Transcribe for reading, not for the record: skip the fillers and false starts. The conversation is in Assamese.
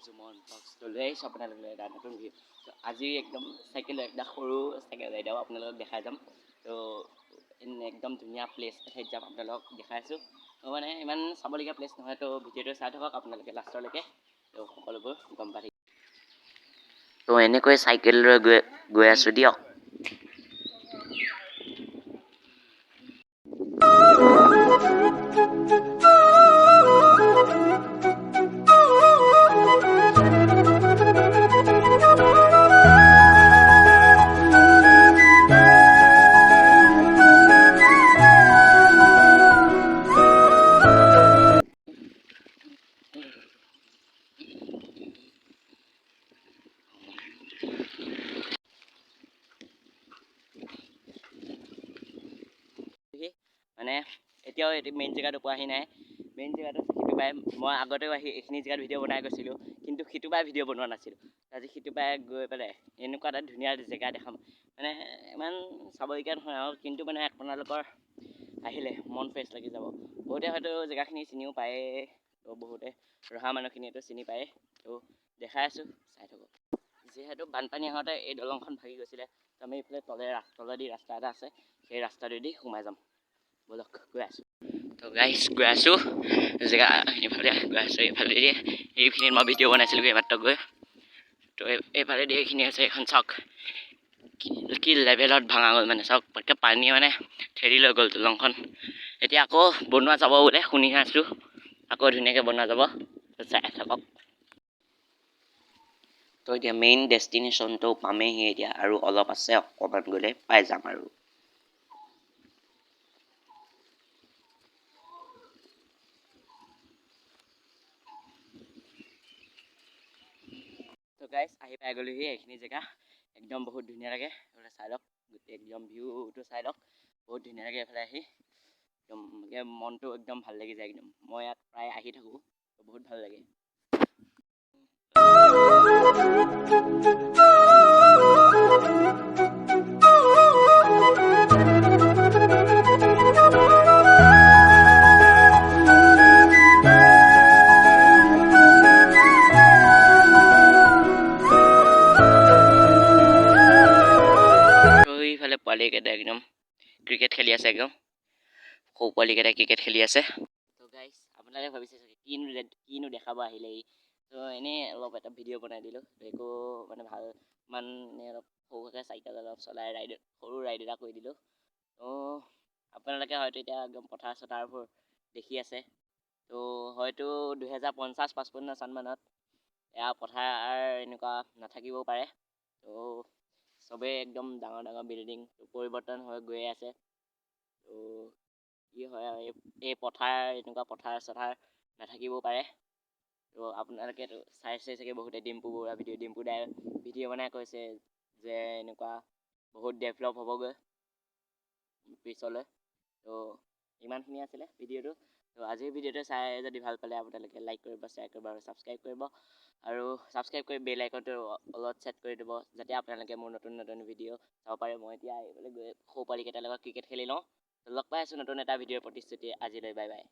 জুমন ব্লগছ লৈ আহিছোঁ আপোনালোকলৈ এটা নতুন ভিডিঅ'। আজি একদম চাইকেলৰ এটা সৰু চাইকেল ৰাইডাৰো আপোনালোকক দেখাই যাম। তো একদম ধুনীয়া প্লেচ এঠাইত যাম, আপোনালোকক দেখাই আছোঁ। তো মানে ইমান চাবলগীয়া প্লেচ নহয়, তো ভিডিঅ'টো চাই থাকক আপোনালোকে লাষ্টলৈকে, তো সকলোবোৰ গম পাই থাকিব। তো এনেকৈ চাইকেল লৈ গৈ আছোঁ দিয়ক। মানে এতিয়াও মেইন জেগাটো পোৱাহি নাই। মেইন জেগাটো সিটো পাই মই আগতেও আহি এইখিনি জেগাত ভিডিঅ' বনাই গৈছিলোঁ, কিন্তু সিটো পাই ভিডিঅ' বনোৱা নাছিলোঁ। আজি সিটো পাই গৈ পেলাই এনেকুৱা এটা ধুনীয়া জেগা দেখাম, মানে ইমান চাবলগীয়া নহয় আৰু, কিন্তু মানে আপোনালোকৰ আহিলে মন ফ্ৰেছ লাগি যাব। বহুতে হয়তো জেগাখিনি চিনিও পায়ে, তো বহুতে ৰহা মানুহখিনিয়েতো চিনি পায়ে। তো দেখাই আছোঁ, চাই থাকক। যিহেতু বানপানী আহোঁতে এই দলংখন ভাগি গৈছিলে, তো আমি এইফালে তলেদি ৰাস্তা এটা আছে, সেই ৰাস্তাটোৱেদি সোমাই যাম। বলক গৈ আছোঁ। তো গাইছ গৈ আছোঁ জেগা এইফালে গৈ আছোঁ। এইফালেদি এইখিনিত মই ভিডিঅ' বনাইছিলোঁ এইমাত্ৰ গৈ। তো এইফালেদি এইখিনি আছে, এখন চাওক কি লেভেলত ভাঙা গ'ল, মানে চাওক পটকৈ পানী মানে ঠেলি লৈ গ'ল দলংখন। এতিয়া আকৌ বনোৱা যাব বোলে, শুনিহে আছোঁ আকৌ ধুনীয়াকৈ বনোৱা যাব, চাই থাকক। তো এতিয়া মেইন ডেষ্টিনেশ্যনটো পামেহি এতিয়া, আৰু অলপ আছে, অকণমান গ'লে পাই যাম আৰু। তো গাইছ আহি পাই গ'লোহি এইখিনি জেগা, একদম বহুত ধুনীয়া লাগে। এইফালে চাই লওক, গোটেই একদম ভিউটো চাই লওক, বহুত ধুনীয়া লাগে এইফালে আহি। একদম মনটো একদম ভাল লাগি যায় একদম। মই ইয়াত প্ৰায় আহি থাকোঁ, তো বহুত ভাল লাগে। এইফালে পোৱালীকেইটা একদম ক্ৰিকেট খেলি আছে, একদম সৰু পোৱালীকেইটাই ক্ৰিকেট খেলি আছে। তো গাইছ আপোনালোকে ভাবিছে চাগে কিনো দেখাব আহিলে ই, তো এনেই অলপ এটা ভিডিঅ' বনাই দিলোঁ। একো মানে ভাল মানে অলপ সৰুকৈ চাইকেল অলপ চলাই সৰু ৰাইড এটা কৰি দিলোঁ। তো আপোনালোকে হয়তো এতিয়া একদম পথাৰ-চথাৰবোৰ দেখি আছে। তো হয়তো 2050-55 চনমানত এয়া পথাৰ এনেকুৱা নাথাকিবও পাৰে। তো চবেই একদম ডাঙৰ ডাঙৰ বিল্ডিং পৰিৱৰ্তন হৈ গৈয়ে আছে। তো কি হয় আৰু এই পথাৰ এনেকুৱা পথাৰ-চথাৰ নাথাকিবও পাৰে। তো আপোনালোকেতো চাইছে চাগে বহুতে ডিম্পু বৰুৱা ডিম্পু দাই ভিডিঅ' বনাই কৈছে যে এনেকুৱা বহুত ডেভেলপ হ'বগৈ পিছলৈ। তো ইমানখিনি আছিলে ভিডিঅ'টো। তো আজিৰ ভিডিঅ'টো চাই যদি ভাল পালে আপোনালোকে লাইক কৰিব, শ্বেয়াৰ কৰিব আৰু ছাবস্ক্ৰাইব কৰিব। আৰু ছাবস্ক্ৰাইব কৰি বেল আইকনটো অলপ ছেট কৰি দিব, যাতে আপোনালোকে মোৰ নতুন নতুন ভিডিঅ' চাব পাৰে। মই এতিয়া এইফালে গৈ সৰু পোৱালীকেইটাৰ লগত ক্ৰিকেট খেলি লওঁ। লগ পাই আছোঁ নতুন এটা ভিডিঅ'ৰ প্ৰতিশ্ৰুতি। আজিলৈ বাই বাই।